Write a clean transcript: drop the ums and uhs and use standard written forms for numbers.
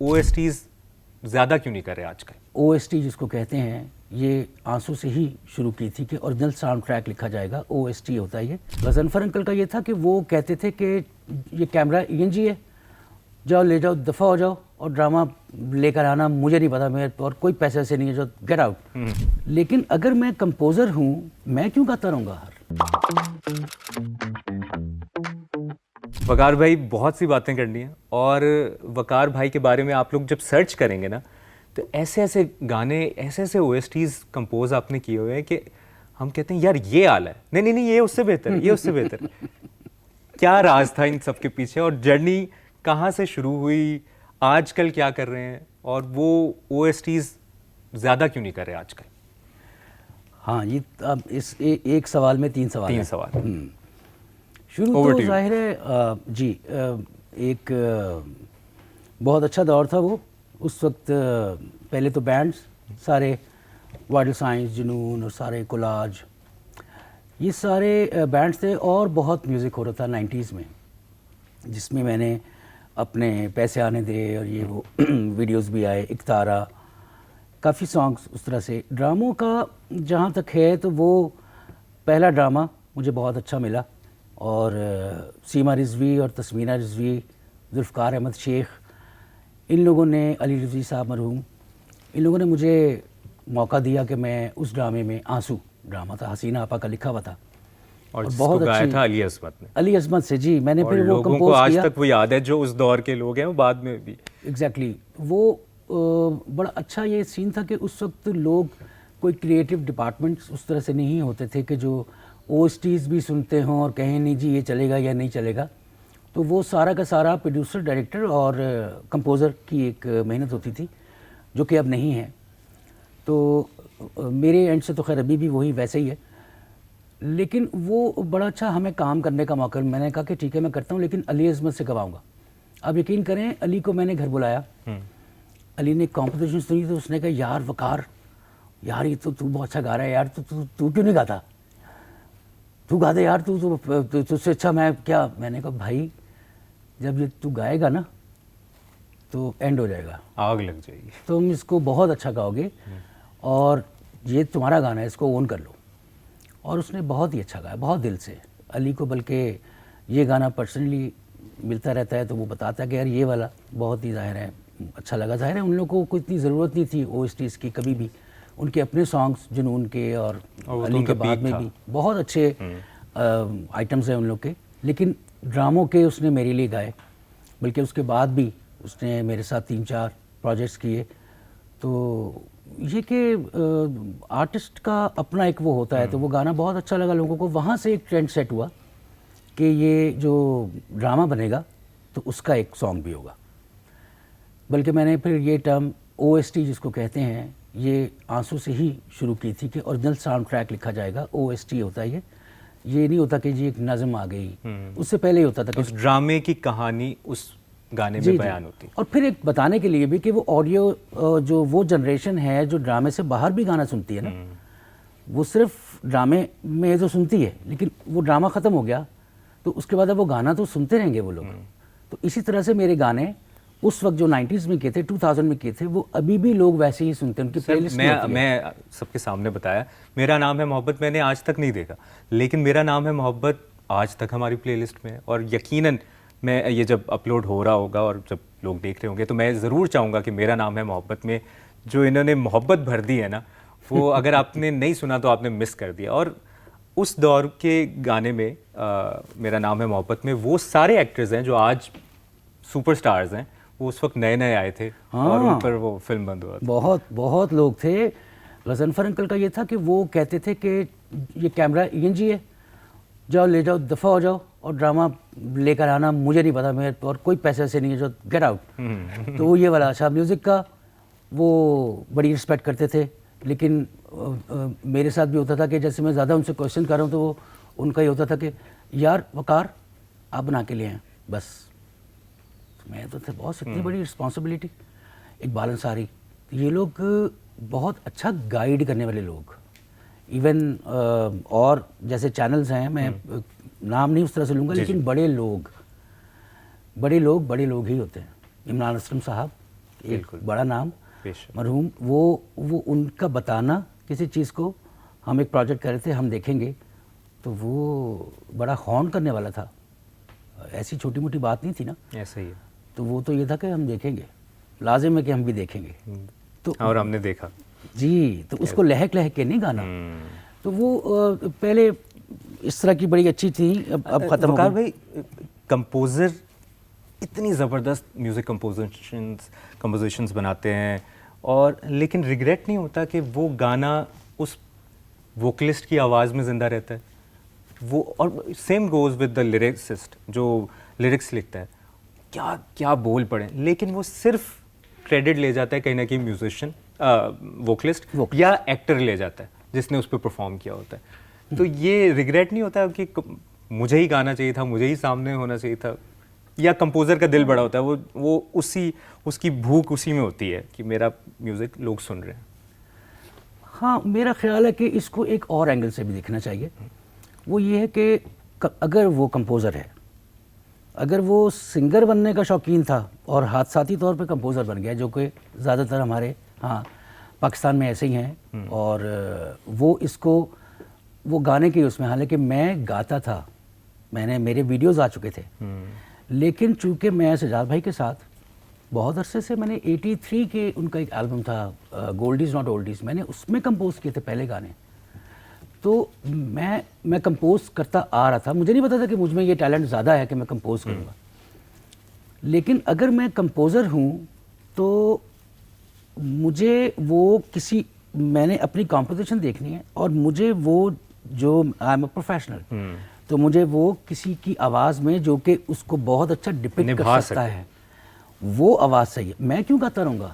OSTs ज़्यादा क्यों नहीं कर रहे आजकल? OST जिसको कहते हैं, ये आंसू से ही शुरू की थी कि ओरिजिनल साउंड ट्रैक लिखा जाएगा, OST होता है ये। गज़नफ़र अंकल का ये था कि वो कहते थे कि ये कैमरा ENG है, जाओ ले जाओ, दफ़ा हो जाओ, और ड्रामा लेकर आना मुझे नहीं पता, मेरे और कोई पैसे ऐसे नहीं है, जो गेट आउट। लेकिन अगर मैं कंपोज़र हूँ, मैं क्यों गाता रहूँगा हर? वकार भाई, बहुत सी बातें करनी है, और वकार भाई के बारे में आप लोग जब सर्च करेंगे ना, तो ऐसे ऐसे गाने, ऐसे ऐसे OSTs कंपोज आपने किए हुए हैं कि हम कहते हैं यार ये आला है, नहीं नहीं नहीं, ये उससे बेहतर है, ये उससे बेहतर है। क्या राज था इन सब के पीछे, और जर्नी कहाँ से शुरू हुई, आजकल क्या कर रहे हैं, और वो OSTs ज़्यादा क्यों नहीं कर रहे आजकल? हाँ, ये अब इस एक सवाल में तीन सवाल तीन हैं। सवाल। शुरू Over तो to you. जाहिर है जी, एक बहुत अच्छा दौर था वो। उस वक्त पहले तो बैंड्स सारे, वाइटल साइंस, जुनून और सारे कोलाज, ये सारे बैंड्स थे, और बहुत म्यूज़िक हो रहा था 90s में, जिसमें मैंने अपने पैसे आने दे और ये वो वीडियोस भी आए, इकतारा, काफ़ी सॉन्ग्स उस तरह से। ड्रामों का जहाँ तक है तो वो पहला ड्रामा मुझे बहुत अच्छा मिला, और सीमा रिजवी और तस्मीना रिजवी, जुल्फ़कार अहमद शेख, इन लोगों ने, अली रिजवी साहब मरहूम, इन लोगों ने मुझे मौका दिया कि मैं उस ड्रामे में, आंसू ड्रामा था, हसीना आपा का लिखा हुआ था, और बहुत गाया था अली अज़मत ने। अली अज़मत से जी, मैंने और फिर वो लोगों को कंपोज आज किया। तक वो याद है, जो उस दौर के लोग हैं, वो बाद में भी। एग्जैक्टली वो बड़ा अच्छा ये सीन था कि उस वक्त लोग, कोई क्रिएटिव डिपार्टमेंट्स उस तरह से नहीं होते थे कि जो OSTs भी सुनते हों और कहें नहीं जी ये चलेगा या नहीं चलेगा। तो वो सारा का सारा प्रोड्यूसर, डायरेक्टर और कंपोज़र की एक मेहनत होती थी, जो कि अब नहीं है। तो मेरे एंड से तो खैर अभी भी वही वैसे ही है, लेकिन वो बड़ा अच्छा हमें काम करने का मौका। मैंने कहा कि ठीक है मैं करता हूँ, लेकिन अली अज़मत से करवाऊँगा। अब यकीन करें, अली को मैंने घर बुलाया, अली ने कॉम्पोजिशन सुनी, तो उसने कहा यार वकार, यार ये तो तू बहुत अच्छा गा रहा है यार, तू क्यों नहीं गाता, तू गा दे यार, तुझसे अच्छा मैं क्या। मैंने कहा भाई, जब ये तू गाएगा ना तो एंड हो जाएगा, आग लग जाएगी, तुम इसको बहुत अच्छा गाओगे, और ये तुम्हारा गाना है, इसको ओन कर लो। और उसने बहुत ही अच्छा गाया, बहुत दिल से। अली को बल्कि ये गाना पर्सनली मिलता रहता है, तो वो बताता है कि यार ये वाला बहुत ही ज़ाहिर है अच्छा लगा। ज़ाहिर है उन लोगों को इतनी ज़रूरत नहीं थी OSTs की कभी भी, उनके अपने सॉन्ग्स जुनून के और अली के बाद में भी बहुत अच्छे आइटम्स हैं उन लोग के, लेकिन ड्रामों के उसने मेरे लिए गाए। बल्कि उसके बाद भी उसने मेरे साथ 3-4 प्रोजेक्ट्स किए। तो ये कि आर्टिस्ट का अपना एक वो होता है, तो वो गाना बहुत अच्छा लगा लोगों को। वहाँ से एक ट्रेंड सेट हुआ कि ये जो ड्रामा बनेगा तो उसका एक सॉन्ग भी होगा। बल्कि मैंने फिर ये टर्म OST जिसको कहते हैं, ये आंसू से ही शुरू की थी कि ओरिजिनल साउंड ट्रैक लिखा जाएगा, OST होता है ये नहीं होता कि जी एक नज़म आ गई, उससे पहले ही होता था कि उस ड्रामे की कहानी उस गाने में बयान होती। और फिर एक बताने के लिए भी कि वो ऑडियो, जो वो जनरेशन है जो ड्रामे से बाहर भी गाना सुनती है ना, वो सिर्फ ड्रामे में तो सुनती है, लेकिन वो ड्रामा ख़त्म हो गया तो उसके बाद अब वो गाना तो सुनते रहेंगे वो लोग। तो इसी तरह से मेरे गाने उस वक्त जो 90s में किए थे, 2000 में किए थे, वो अभी भी लोग वैसे ही सुनते हैं, उनकी प्लेलिस्ट में होती है। मैं सबके सामने बताया, मेरा नाम है मोहब्बत मैंने आज तक नहीं देखा, लेकिन मेरा नाम है मोहब्बत आज तक हमारी प्लेलिस्ट में है। और यकीनन मैं ये जब अपलोड हो रहा होगा और जब लोग देख रहे होंगे, तो मैं ज़रूर चाहूँगा कि मेरा नाम है मोहब्बत में जो इन्होंने मोहब्बत भर दी है ना, वो अगर आपने नहीं सुना तो आपने मिस कर दिया। और उस दौर के गाने में मेरा नाम है मोहब्बत में वो सारे एक्टर्स हैं जो आज सुपरस्टार्स हैं, वो उस वक्त नए नए आए थे। हाँ, और उन पर वो फिल्म बंद हुआ था। बहुत बहुत लोग थे। गज़नफ़र अंकल का ये था कि वो कहते थे कि ये कैमरा ENG है, जाओ ले जाओ, दफ़ा हो जाओ, और ड्रामा लेकर आना मुझे नहीं पता, मेरे और कोई पैसे ऐसे नहीं है, जो गेट आउट। तो वो ये वाला अच्छा म्यूज़िक का वो बड़ी रिस्पेक्ट करते थे। लेकिन मेरे साथ भी होता था कि जैसे मैं ज़्यादा उनसे क्वेश्चन कर रहा हूँ, तो वो उनका ये होता था कि यार वकार आप बना के लिए हैं बस। मैं तो थे बहुत इतनी बड़ी रिस्पॉन्सिबिलिटी, इकबाल अंसारी, ये लोग बहुत अच्छा गाइड करने वाले लोग। इवन और जैसे चैनल्स हैं, मैं नाम नहीं उस तरह से लूँगा, लेकिन बड़े लोग ही होते हैं। इमरान असलम साहब, एक बिल्कुल। बड़ा नाम बेशक। मरहूम, वो उनका बताना किसी चीज़ को, हम एक प्रोजेक्ट कर रहे थे, हम देखेंगे, तो वो बड़ा हॉर्न करने वाला था, ऐसी छोटी मोटी बात नहीं थी ना। ऐसा ही है। तो वो तो ये था कि हम देखेंगे, लाजिम है कि हम भी देखेंगे। तो और हमने देखा। जी, तो उसको लहक लहक के नहीं गाना। हम्म। तो वो पहले इस तरह की बड़ी अच्छी थी, अब ख़त्म हो वकार गई। भाई, कंपोज़र इतनी ज़बरदस्त म्यूज़िक कंपोजिशंस बनाते हैं, और लेकिन रिग्रेट नहीं होता कि वो गाना उस वोकलिस्ट की आवाज़ में ज़िंदा रहता है वो। और same goes with the lyricist जो लिरिक्स लिखता है, क्या क्या बोल पड़े, लेकिन वो सिर्फ क्रेडिट ले जाता है कहीं ना कहीं म्यूजिशियन, वोकलिस्ट या एक्टर ले जाता है जिसने उस पर परफॉर्म किया होता है। तो ये रिग्रेट नहीं होता कि मुझे ही गाना चाहिए था, मुझे ही सामने होना चाहिए था, या कंपोज़र का दिल बड़ा होता है, वो उसकी भूख उसी में होती है कि मेरा म्यूज़िक लोग सुन रहे हैं। हाँ, मेरा ख्याल है कि इसको एक और एंगल से भी देखना चाहिए। वो ये है कि अगर वो कंपोज़र है, अगर वो सिंगर बनने का शौकीन था और हादसाती तौर पे कंपोज़र बन गया, जो कि ज़्यादातर हमारे पाकिस्तान में ऐसे ही हैं, और वो गाने के उसमें, हालांकि मैं गाता था, मेरे वीडियोज़ आ चुके थे, लेकिन चूँकि मैं सजाद भाई के साथ बहुत अरसे से, मैंने 83 के उनका एक एल्बम था गोल्डीज़ नॉट ओल्डीज़, मैंने उसमें कंपोज़ किए थे पहले गाने। तो मैं कंपोज़ करता आ रहा था, मुझे नहीं पता था कि मुझ में ये टैलेंट ज़्यादा है कि मैं कंपोज़ करूँगा। लेकिन अगर मैं कंपोज़र हूँ तो मुझे मैंने अपनी कॉम्पोजिशन देखनी है, और मुझे वो जो आई एम अ प्रोफेशनल, तो मुझे वो किसी की आवाज़ में जो कि उसको बहुत अच्छा डिपिक्ट कर सकता है, वो आवाज़ सही है। मैं क्यों गाता रहूँगा